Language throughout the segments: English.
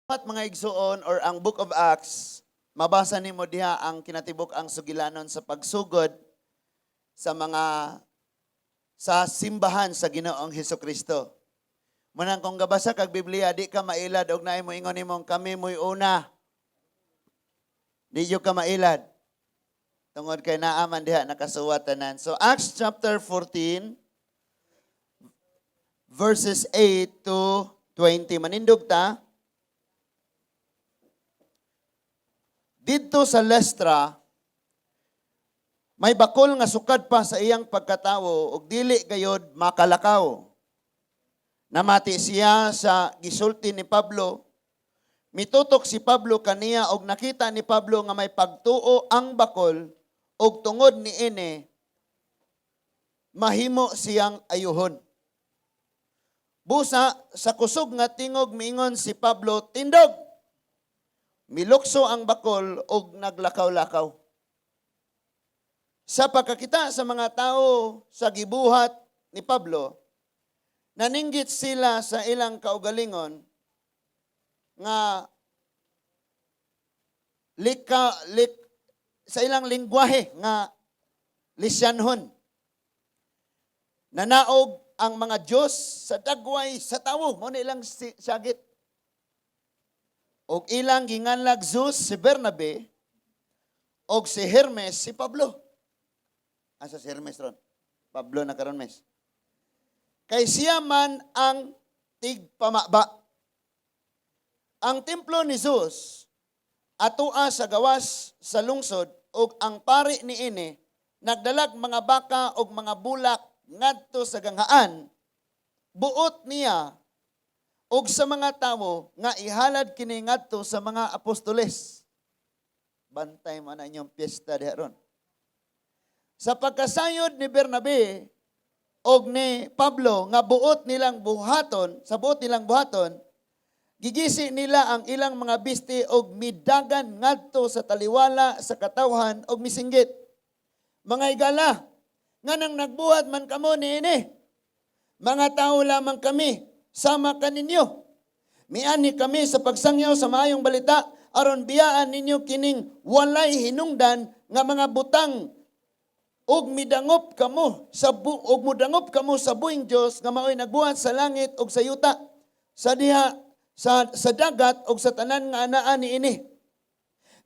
At mga igsuon or ang Book of Acts, mabasa nimo diha ang kinatibuk ang sugilanon sa pagsugod sa sa simbahan sa Ginoong Hesukristo. Manang kung gabasa kag Biblia, di ka mailad og naay mo ingon nimong kami mo'y una. Di yo ka mailad. Tungod kay naaman diha nakasuwat tanan. So Acts chapter 14 verses 8 to 20. Manindog ta. Dito sa Lestra, may bakol nga sukad pa sa iyang pagkatawo ug dili gayod makalakaw. Namati siya sa gisulti ni Pablo. Mitutok si Pablo kaniya og nakita ni Pablo nga may pagtuo ang bakol ug tungod niini mahimo siyang ayuhon. Busa sa kusog nga tingog miingon si Pablo, "Tindog!" Milukso ang bakol ug naglakaw-lakaw. Sa pagkakita sa mga tao sa gibuhat ni Pablo, naninggit sila sa ilang kaugalingon nga sa ilang lingwahe nga Lisyanhon. Nanaog ang mga Diyos sa dagway sa tawo, mo na ilang sagit. Og ilang ginganlag Zeus si Bernabe, og si Hermes si Pablo. Asa si Hermes ron? Pablo na karon mes. Kay siya man ang tigpamaba. Ang templo ni Zeus atua sa gawas sa lungsod og ang pari niini nagdalag mga baka og mga bulak ngadto sa ganghaan. Buot niya og sa mga tawo nga ihalad kini ngadto sa mga apostoles. Bantay man na inyong piyesta diha ron. Sa pagkasayod ni Bernabe og ni Pablo nga buot nilang buhaton, gigisi nila ang ilang mga bisti og midagan ngadto sa taliwala sa katawhan og misinggit. Mga igala, nga nang nagbuhat man kamo niini, mga tao lamang kami, sama kaninyo. Miani kami sa pagsangyaw sa maayong balita, aron biyaan ninyo kining walay hinungdan nga mga butang ug midangop kamo sa buhing Dios nga mao'y nagbuhat sa langit ug sa yuta, sa diha sa dagat ug sa tanan nga anaa niini.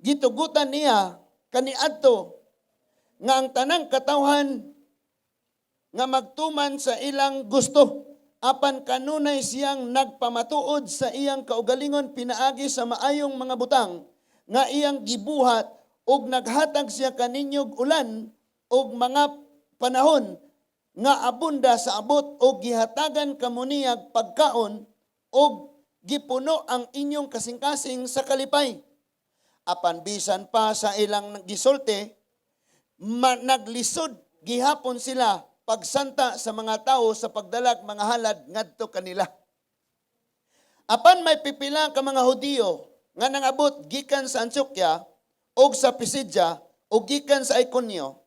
Gitugutan niya kaniadto nga ang tanang katawhan nga magtuman sa ilang gusto. Apan kanunay siyang nagpamatuod sa iyang kaugalingon pinaagi sa maayong mga butang nga iyang gibuhat ug naghatag siya kaninyog ulan ug mga panahon nga abunda sa abot ug gihatagan kamo niyag pagkaon ug gipuno ang inyong kasing-kasing sa kalipay. Apan bisan pa sa ilang gisulti, naglisod gihapon sila pagsanta sa mga tao sa pagdalag mga halad ngadto kanila. Apan may pipila ka mga Hudiyo nga nangabot gikan sa Antioquia ug sa Pisidia ug gikan sa Iconio,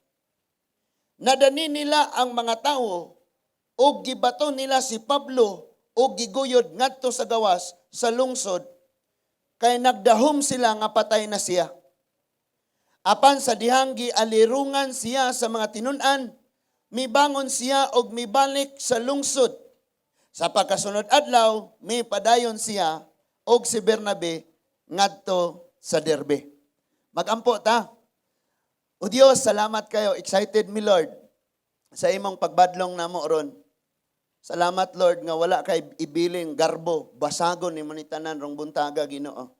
nadani nila ang mga tao ug gibato nila si Pablo ug giguyod ngadto sa gawas sa lungsod kay nagdahom sila nga patay na siya. Apan sa dihang gialirungan siya sa mga tinun-an, mibangon siya og mibalik sa lungsod. Sa pagkasunod adlaw, may padayon siya og si Bernabe ngadto sa Derbe. Magampo ta. O Dios, salamat kayo. Excited mi Lord sa imong pagbadlong namo ron. Salamat Lord nga wala kay ibiling garbo, basagon ni tanan rong buntaga Ginoo.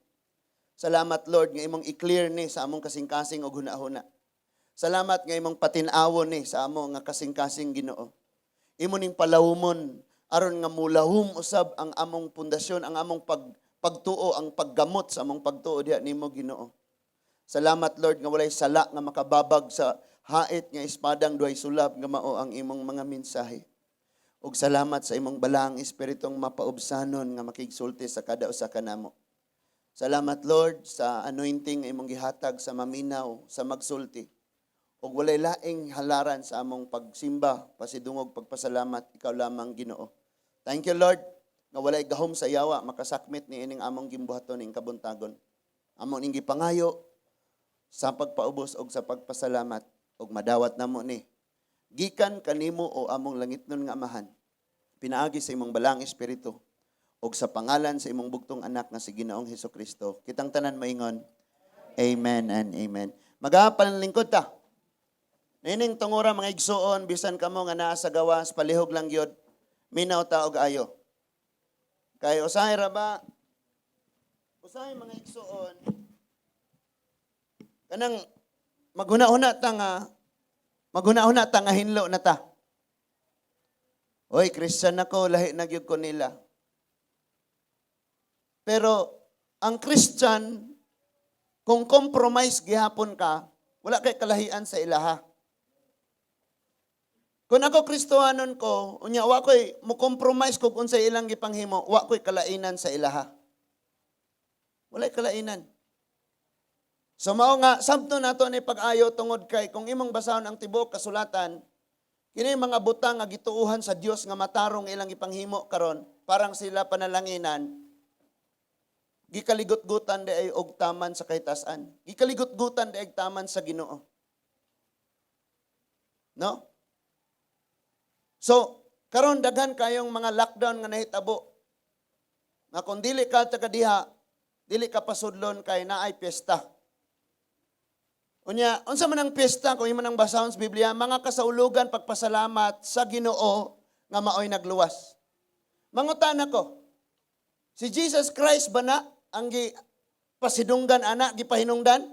Salamat Lord nga imong i-clear ni sa among kasing-kasing og hunahuna. Salamat nga imong patin-awon ni sa amo nga kasing-kasing Ginoo. Imo ning palawumon aron nga mulahum usab ang among pundasyon, ang among pagtuo, ang paggamot sa among pagtuo diha nimo Ginoo. Salamat Lord nga walay sala nga makababag sa hait nga espadang duhay sulab nga mao ang imong mga mensahe. Ug salamat sa imong balaang espiritong mapaubsanon nga makigsulti sa kada usa ka namo. Salamat Lord sa anointing imong gihatag sa maminaw, sa magsulti. Ug walay laing halaran sa among pagsimba, pasidungog, pagpasalamat, ikaw lamang Ginoo. Thank you Lord nga walay gahom sa yawa makasakmit ni ining among gimbuhaton ning kabuntagon. Among ning gipangayo sa pagpaubos og sa pagpasalamat og madawat namo ni gikan kanimo o among langitnon nga amahan. Pinaagi sa imong balang espiritu og sa pangalan sa imong bugtong anak nga si Ginoong Hesukristo. Kitang tanan maingon, amen and amen. Magapanlingkod ta. Nining tungura mga igsuon bisan kamo nga naa sa gawas palihog lang gyud. Minaw ta og ayo. Kay usahay ra ba? Usahay mga igsuon. Kanang maghuna-huna ta nga hinlo na ta. Oy, Christian ako, lahi na gyud ko nila. Pero ang Christian, kung compromise gihapon ka, wala kay kalahian sa ilaha. Kung ako Kristohanon ko, unya wa ko'y mo compromise kung unsay ilang gipanghimo, wa ko'y kalainan sa ilaha. Walay kalainan. So mao nga sabto nato ni pag-ayo tungod kay kung imong basahon ang tibuok kasulatan, kini mga butang nga gituuhan sa Dios nga matarong ilang gipanghimo karon, parang sila panalanginan. Gikaligot-gutan di ay og taman sa kahitasan. Gikaligot-gutan di ay taman sa Ginoo. No? So, karon daghan kayong mga lockdown nga nahitabo. Nga kung dili ka taga diha, dili ka pasudlon kay naay piyesta. Unya, unsa man ang piyesta kung imo nang basahon sa Biblia, mga kasaulugan pagpasalamat sa Ginoo nga maoy nagluwas. Mangutan ako. Si Jesus Christ ba na ang pasidunggan ana gipahinungdan?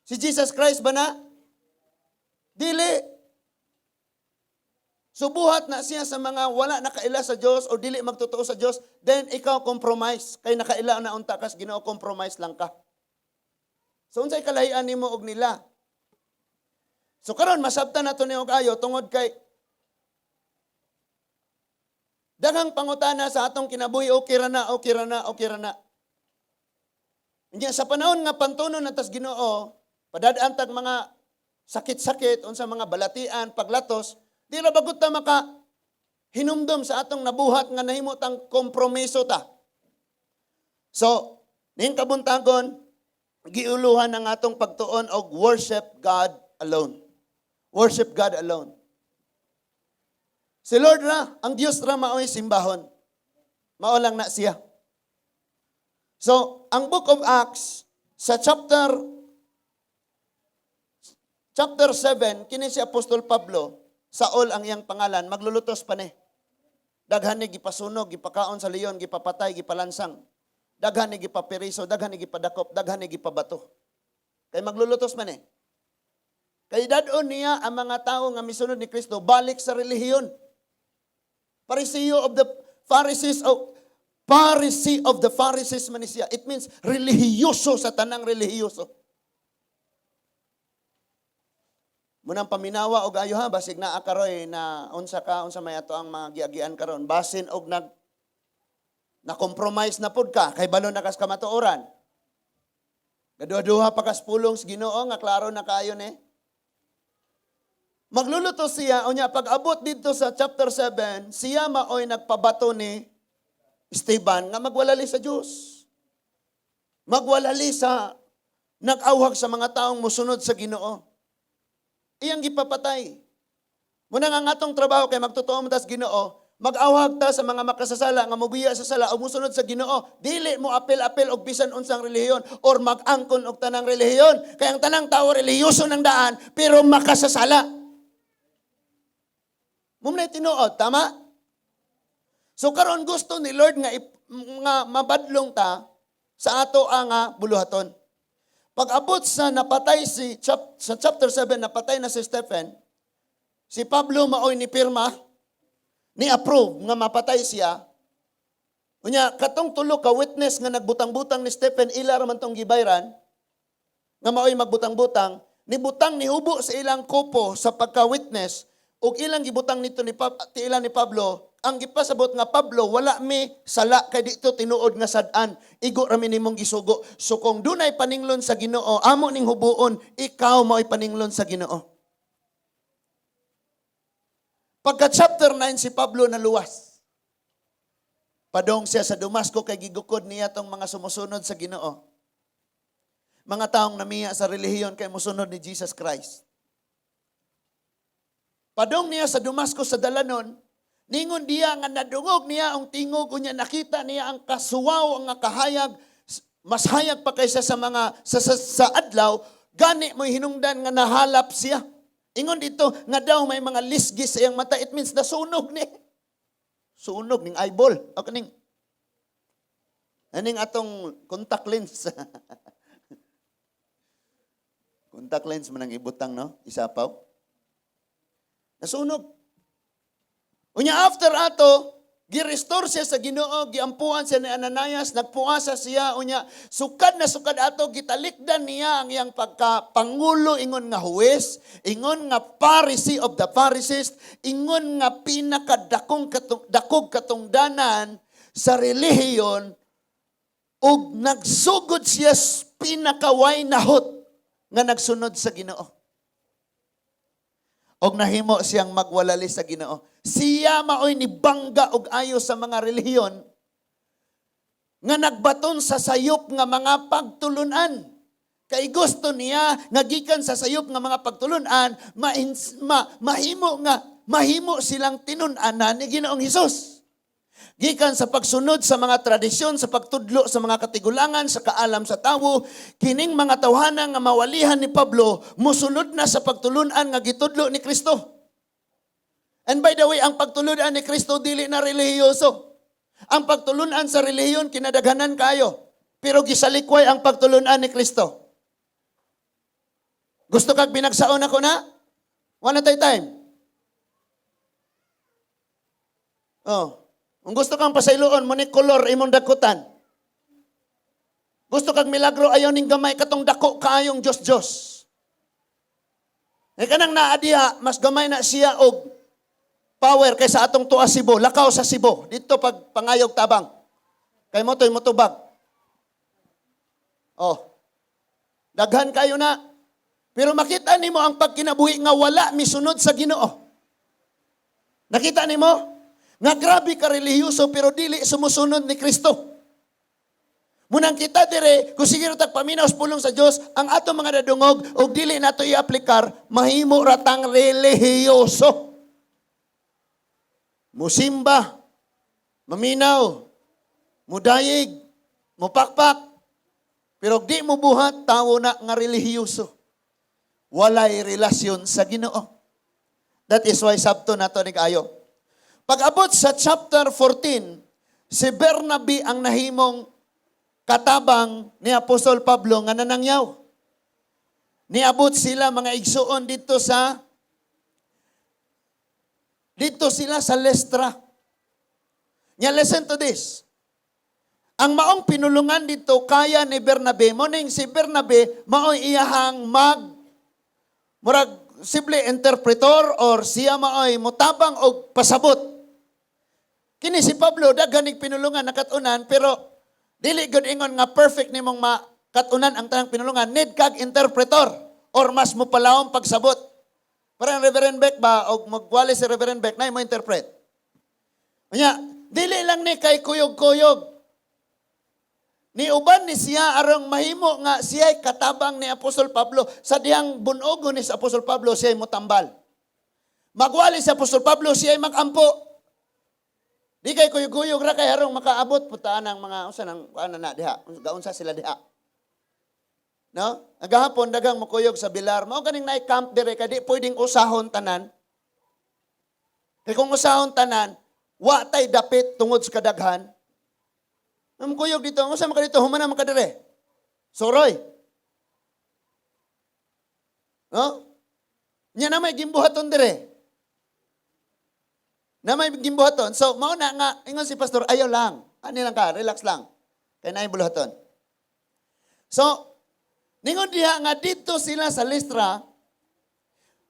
Si Jesus Christ ba na? Dili. Subuhat na siya sa mga wala nakaila sa Dios o dili magtotoo sa Dios, then ikaw compromise. Kay nakaila na unta kas Ginoo, compromise lang ka. So unsay kalahian nimo og nila? So karon masabtan nato ni og ayo tungod kay daghang pangutana sa atong kinabuhi, okay ra na, okay ra na, okay ra na. Nya sa panahon nga pantunon natas Ginoo, padadaan tag mga sakit-sakit unsa mga balatian, paglatos, di ra bagot ta maka hinumdom sa atong nabuhat nga nahimo tang kompromiso ta. So, ning kabuntagon giuluhan ang atong pagtuon og worship God alone. Worship God alone. Si Lord ra, ang Dios ra maoy simbahon. Mao lang na siya. So, ang Book of Acts sa chapter 7, kini si Apostol Pablo, Saul ang iyang pangalan, maglulutos pa ni. Daghan ni gipasunog, gipakaon sa leon, gipapatay, gipalansang. Daghan ni gipapiriso, daghan ni gipadakop, daghan ni gipabato. Kay maglulutos man eh. Kay dadon niya ang mga tao nga misunod ni Kristo balik sa relihiyon. Pharisee of the Pharisees man siya. It means relihiyoso sa tanang relihiyoso. Munang paminawa og ayo ha basig naa karoy na unsa may ato ang mga giagian karon basin og na compromise na pud ka kay balo na kas kamatuoran. Gaduha-duha pa kas pulong sa Ginoo nga klaro na kaayo ni. Magluluto siya unya pag-abot dito sa chapter 7, siya maoy nagpabato ni Esteban nga magwalali sa Dios. Magwalali sa nag-awhag sa mga taong musunod sa Ginoo. Iyang gipapatay. Muna nga atong trabaho kay magtotoo mo tas Ginoo, mag-awhag ta sa mga makasasala nga mobiya sa sala o musunod sa Ginoo. Dili mo apel-apel og bisan unsang relihiyon or mag-angkon og tanang relihiyon. Kay ang tanang tao relihiyoso ng daan pero makasasala. Mumnay tinuod, tama? So karon gusto ni Lord nga mabadlong ta sa ato ang buluhaton. Pag-abot sa napatay sa chapter 7, napatay na si Stephen, si Pablo maoy ni pirma, ni approve nga mapatay siya. Unya, katong tulo ka witness nga nagbutang-butang ni Stephen, ila raman tong gibayran, nga maoy magbutang-butang, ni butang ni hubo sa ilang kopo sa pagka-witness, ug ilang gibutang nito ni Pablo, ang gipasabot nga Pablo, wala mi sala kay dito tinuod nga sad-an. Igo rami nimong gisugo. So kung dunay paninglon sa Ginoo, amo ning hubuon, ikaw mao'y paninglon sa Ginoo. Pagka chapter 9 si Pablo naluwas. Padong siya sa Damasco kay gigukod niya tong mga sumusunod sa Ginoo. Mga taong namiya sa relihiyon kay musunod ni Jesus Christ. Padong niya sa Damasco sa dalanon, ningon diya nga nadungog niya ang tingog unya nakita niya ang kasuwaw ang kahayag, mas hayag pa kaysa sa mga sa adlaw, gani mo hinungdan nga nahalap siya. Ingon dito nga daw may mga lisgis sa iyang mata, it means nasunog ni. Sunog ning eyeball. O kaning aning atong contact lens. Contact lens man ang ibutang, no? Isapaw. Nasunog. Unya after ato, gi-restore siya sa Ginoo, giampuan siya ni Ananias, nagpuasa siya, unya sukad na sukad ato, gitalikdan niya ang iyang pagkapangulo, ingon nga huwes, ingon nga Pharisee of the Pharisees, ingon nga pinakadakong dakog katungdanan sa relihiyon, ug nagsugod siya pinakaway nahot nga nagsunod sa Ginoo. Og nahimo siyang magwalali sa Ginoo. Siya maoy ni bangga og ayo sa mga relihiyon nga nagbaton sa sayop nga mga pagtulunan. Kay gusto niya nga gikan sa sayop nga mga pagtulunan mahimo silang tinun-anan ni Ginoong Hesus. Gikan sa pagsunod sa mga tradisyon, sa pagtudlo sa mga katigulangan, sa kaalam sa tawo, kining mga tawhana nga mawalihan ni Pablo, musunod na sa pagtulunan nga gitudlo ni Kristo. And by the way, ang pagtulunan ni Kristo dili na relihiyoso. Ang pagtulunan sa relihiyon kinadaghanan kayo, pero gisalikway ang pagtulunan ni Kristo. Gusto kag binagsaon ako na? One at a time. Oh. Kung gusto kang pasayloon, mo ni kolor imong dakutan. Gusto kang milagro, ayaw ning gamay, katong dako kaayong Diyos. E kanang naadiha, mas gamay na siya og power kaysa atong tuwa Cebu, lakaw sa Cebu, dito pag pangayog tabang. Kay motoy motubag. Oh. Daghan kayo na. Pero makita nimo ang pagkinabuhi nga wala misunod sa Ginoo. Nakita nimo? Nga grabe ka relihiyoso pero dili sumusunod ni Kristo. Munang kita dire, kung siguro tagpaminaw pulong sa Dios, ang ato mga dadungog og dili nato i-aplikar, mahimo ratang relihiyoso. Musimba, maminaw, mudayig, mupakpak, pero di mo buhat, tawo na nga relihiyoso. Walay relasyon sa Ginoo. That is why sabto nato ni kaayo. Pag-abot sa chapter 14, si Bernabe ang nahimong katabang ni Apostol Pablo nga nanangyaw. Niabot sila mga igsuon dito sila sa Lystra. Nya listen to this. Ang maong pinulungan dito kaya ni Bernabe, moning si Bernabe maoy iyahang murag simple interpretor or siya maoy mutabang og pasabot. Kini si Pablo daghanig pinulungan nakatunan pero dili gud ingon nga perfect nimong makatunan ang tanang pinulungan, need kag interpretor or mas mupalawom pagsabot. Parang Reverend Beck ba og magwali si Reverend Beck na mo interpret. Unya, dili lang ni kay kuyog-kuyog. Ni uban ni siya arang mahimo nga siya katabang ni Apostol Pablo sa diyang bunogo ni sa Apostol Pablo siya mutambal. Magwali si Apostol Pablo siya magampo. Di kay kuyog-kuyog ra kay harong makaabot putaan ang mga usa nang ano na diha, gaunsa sila diha. No? Agahapon dagang mukuyog sa bilar, mao kaning nay camp dire kay di pwedeng usahon tanan. Kay kung usahon tanan, wa tay dapit tungod sa kadaghan. Mukuyog dito, unsa man ka dito human man ka dire? Soroy. No? Nya na may gimbuhaton dire. Na may gimbuhaton. So, mauna nga, ingon si pastor, ayaw lang. Ano lang ka, relax lang. Kaya na yung buluhaton. So, ningon diha nga dito sila sa Lystra,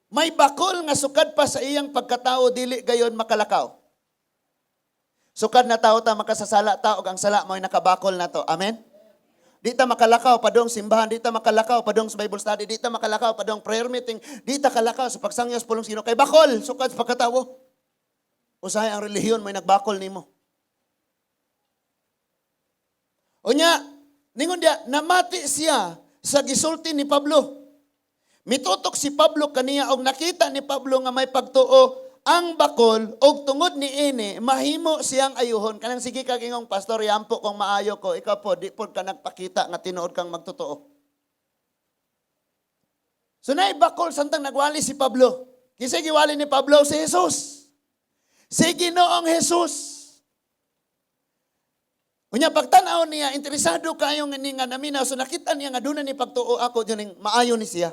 may bakol nga sukad pa sa iyang pagkatao, dili gayon makalakaw. Sukad na tao ta, makasasala ta, o ang sala mo'y nakabakol na to. Amen? Di ta makalakaw, padong simbahan, di ta makalakaw, padong sa Bible study, di ta makalakaw, padong prayer meeting, di ta kalakaw sa pagsangyos pulong sino. Kay bakol, sukad sa pagkatao. Usahay ang relihiyon, may nagbakol nimo. Unya, ningon dia, namati siya sa gisulti ni Pablo. Mitutok si Pablo kaniya og nakita ni Pablo nga may pagtuo ang bakol og tungod ni ini mahimo siyang ayuhon. Kanang sige ka kingong pastor yampo kung maayo ko, ikaw po di pod ka nagpakita nga tinuod kang magtotoo. So nay bakol santang nagwali si Pablo. Kisay giwali ni Pablo si Jesus. Si Ginoong Jesus. Unya pagtan-aw niya interesado kayo nga naminaw so nakita niya nga dunay ni pagtuo ako dining maayo ni siya.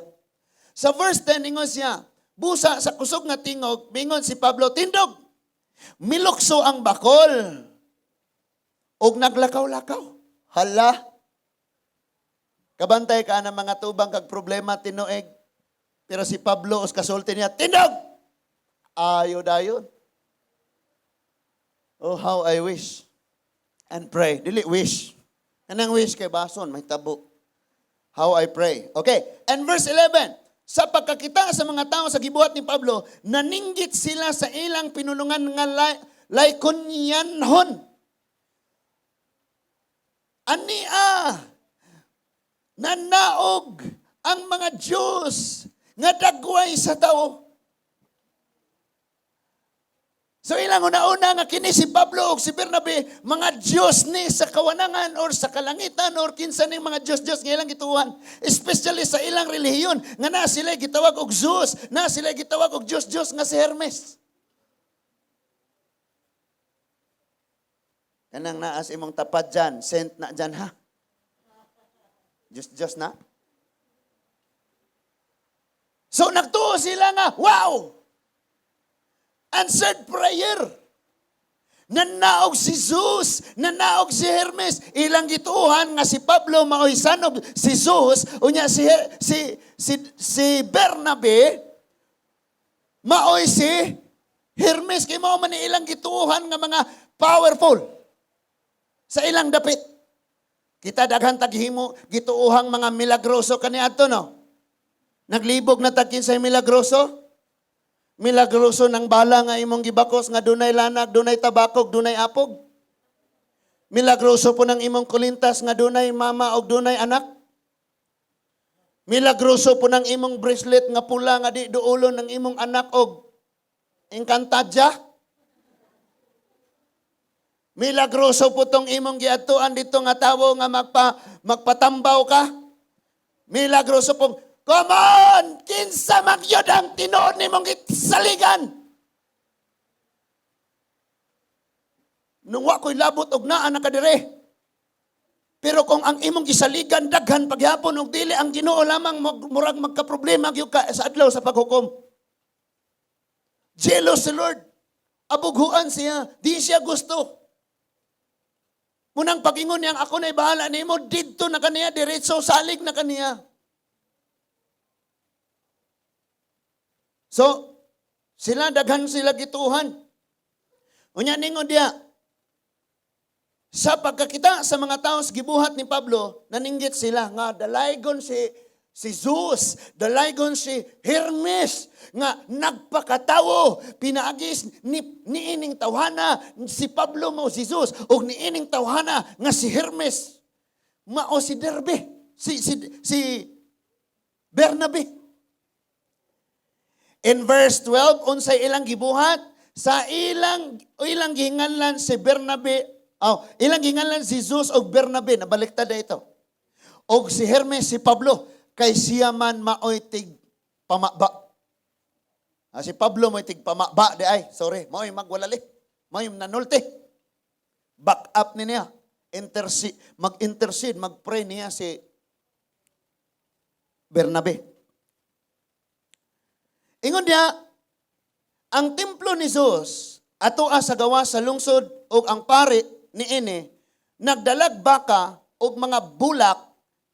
Sa verse 10, ingon siya, busa sa kusog nga tingog, mingon si Pablo, tindog, milukso ang bakol, og naglakaw-lakaw. Hala, kabantay ka ng mga tubang kag problema tinuig, pero si Pablo, os kasulti niya, tindog! Ayo dayon. Oh, how I wish and pray. Dili wish. Anang wish kay bason, may tabo. How I pray. Okay, and verse 11, sa pagkakita sa mga tao sa gibuhat ni Pablo, naninggit sila sa ilang pinulungan nga laikonyanhon. Ania, nanaog ang mga Diyos nga dagway sa tao. So ilang una-una nga kini si Pablo o si Bernabe, mga Diyos ni sa kawanangan or sa kalangitan or kinsa ning mga Diyos nga ilang gituhan. Especially sa ilang relihiyon nga na sila gitawag og Zeus, na sila gitawag og Diyos nga si Hermes. Kanang naas imong tapad dyan, sent na dyan ha. Diyos na. So nagtuo sila nga, wow! Answered prayer. Nanaog si Zeus, nanaog si Hermes. Ilang gituhan nga si Pablo maoy sanob si Zeus, unya si Bernabe maoy si Hermes kay mao man ilang gituhan nga mga powerful sa ilang dapit. Kita daghan taghimo gituuhang mga milagroso kaniadto no. Naglibog na tagkin sa milagroso. Milagroso ng bala nga imong gibakos nga dunay lanag, dunay tabakog, dunay apog. Milagroso po ng imong kulintas nga dunay mama og dunay anak. Milagroso po ng imong bracelet nga pula nga di duulon ng imong anak og engkantadya. Milagroso po tong imong giadtuan dito nga tawo nga magpatambaw ka. Milagroso po, come on! Kinsa magyod ang tinuod ni mong saligan. Nung wako'y labot og naa nakadire. Pero kung ang imong gisaligan daghan paghapon og dili ang Ginoo lamang murag magka-problema gyud ka sa adlaw sa paghukom. Jealous si Lord. Abughuan siya. Di siya gusto. Munang pagingon niyang ako na'y bahala nimo didto na kaniya diretso salig na kaniya. So, sila daghan sila gituhan. Unya ningon dia, sa pagkakita sa mga tao sa gibuhat ni Pablo, naninggit sila nga dalaygon si Zeus, dalaygon si Hermes, nga nagpakatawo, pinaagis ni ining tawhana, si Pablo mo si Zeus, o ni ining tawhana nga si Hermes, mao si Derbe, si Bernabe. In verse 12, unsay ilang gibuhat, sa ilang gihinganlan si Bernabe, ilang gihinganlan si Zeus o Bernabe, nabaliktad na ito. O si Hermes, si Pablo, kay siya man maoy tig pamaba. Si Pablo mo'y tig pamaba, mo'y magwalali, mo'y nanulti. Back up niya, mag-intercede, mag-pray niya si Bernabe. Ingon niya, ang templo ni Zeus, ato sa gawa sa lungsod, o ang pari ni ini, nagdalag baka o mga bulak,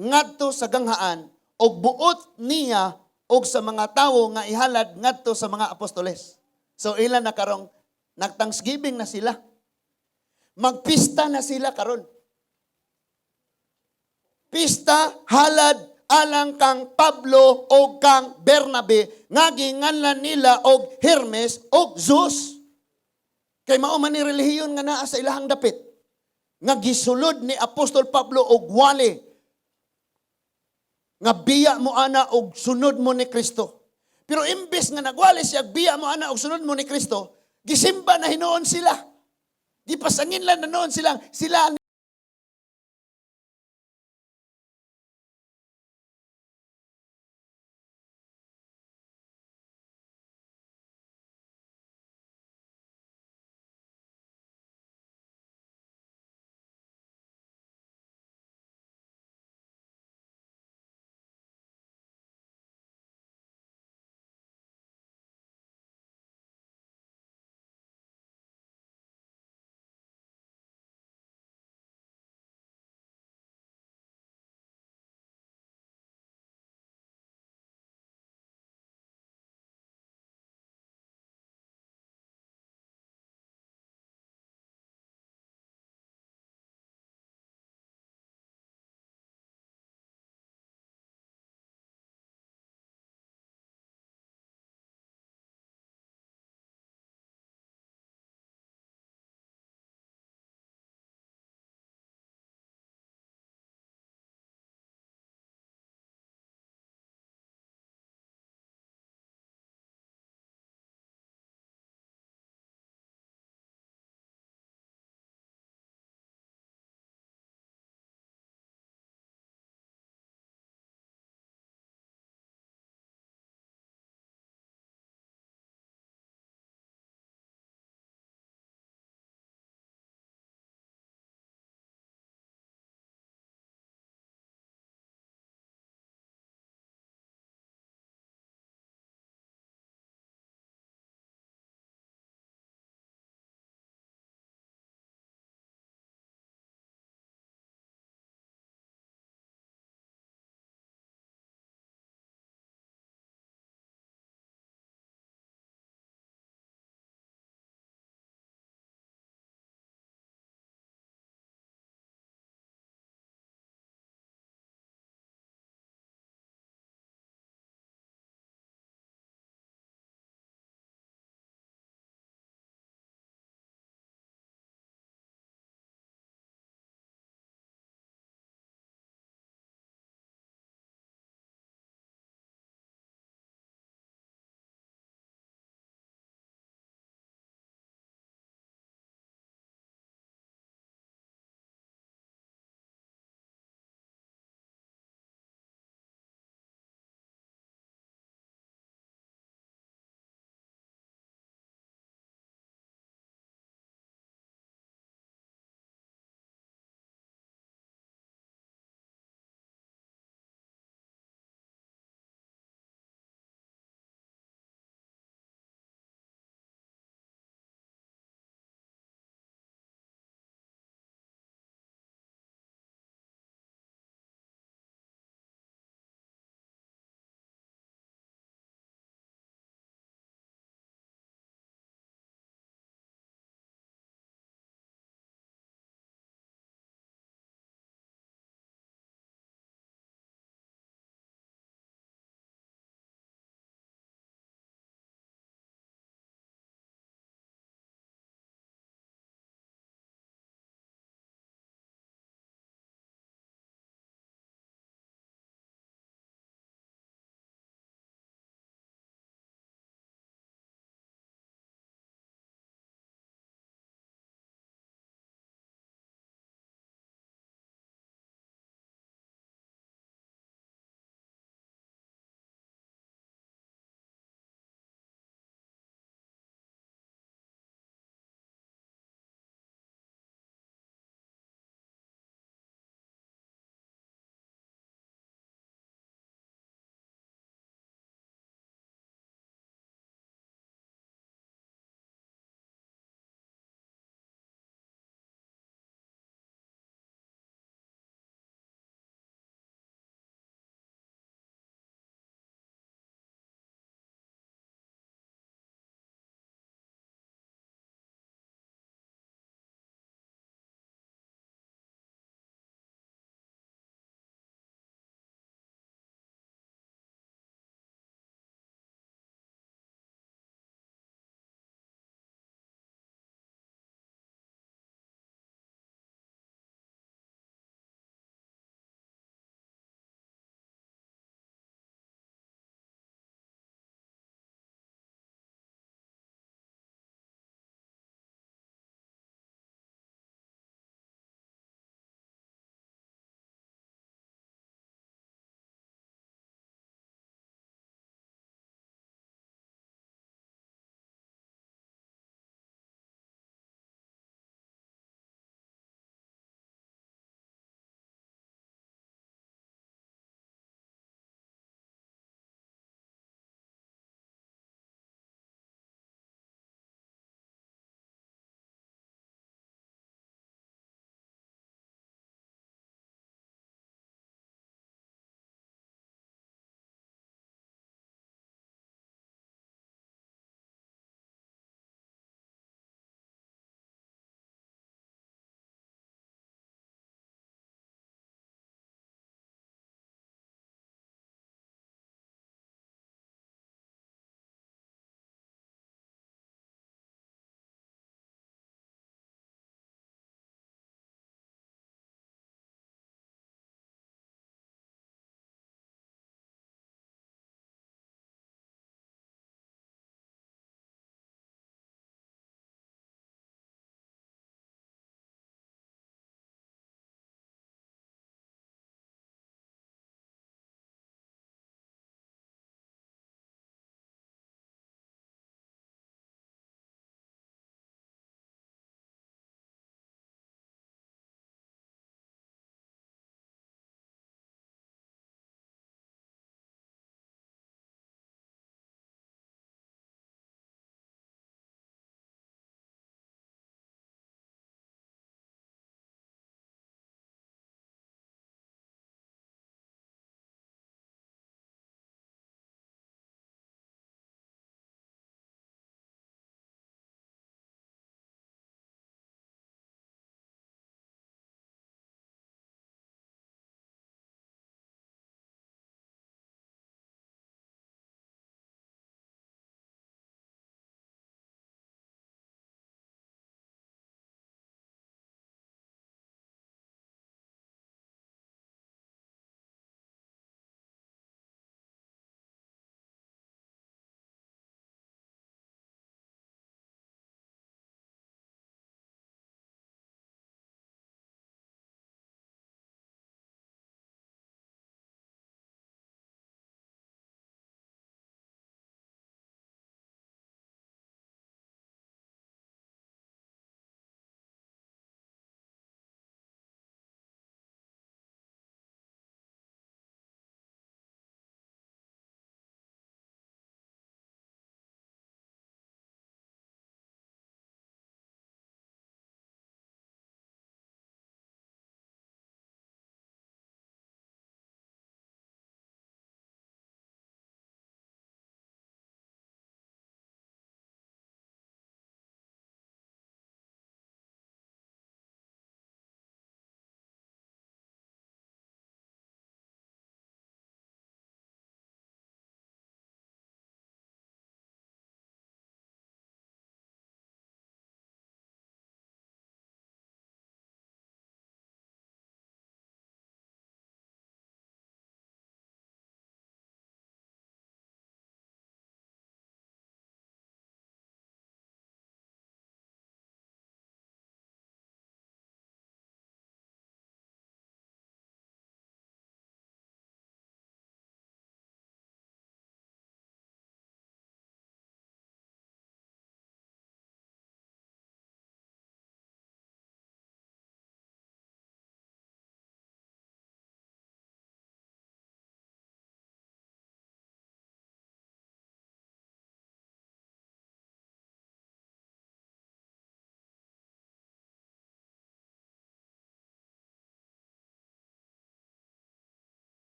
ngadto sa ganghaan, o buot niya, o sa mga tao nga ihalad, ngadto sa mga apostoles. So ilan na karong, nag-thanksgiving na sila. Magpista na sila karon. Pista, halad, alang kang Pablo o kang Bernabe nga ginganlan nila og Hermes og Zeus. Kay mao man ni relihiyon nga naa sa ilahang dapit nga gisulod ni Apostol Pablo og wali nga biya mo ana og sunod mo ni Kristo. Pero imbes nga nagwali siya biya mo ana og sunod mo ni Kristo, gisimba na hinuon sila. Gipasangin lang na noon sila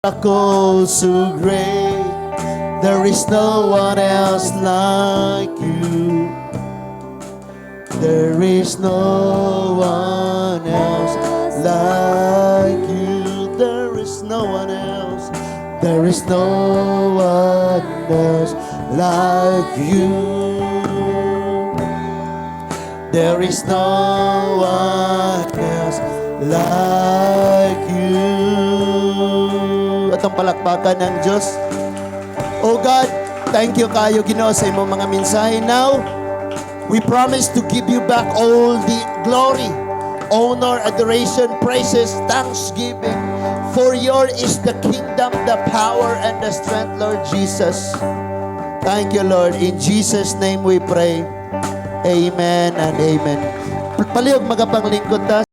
Miracles so great, there is no one else like you. There is no one else like you. There is no one else. There is no one else like you. There is no one else like you. At ang palakpakan ng Diyos. Oh God, thank you kayo Ginoo sa imong mga mensahe now. We promise to give you back all the glory, honor, adoration, praises, thanksgiving. For your is the kingdom, the power, and the strength, Lord Jesus. Thank you, Lord. In Jesus' name we pray. Amen and amen. Palihog magapanglingkod ta.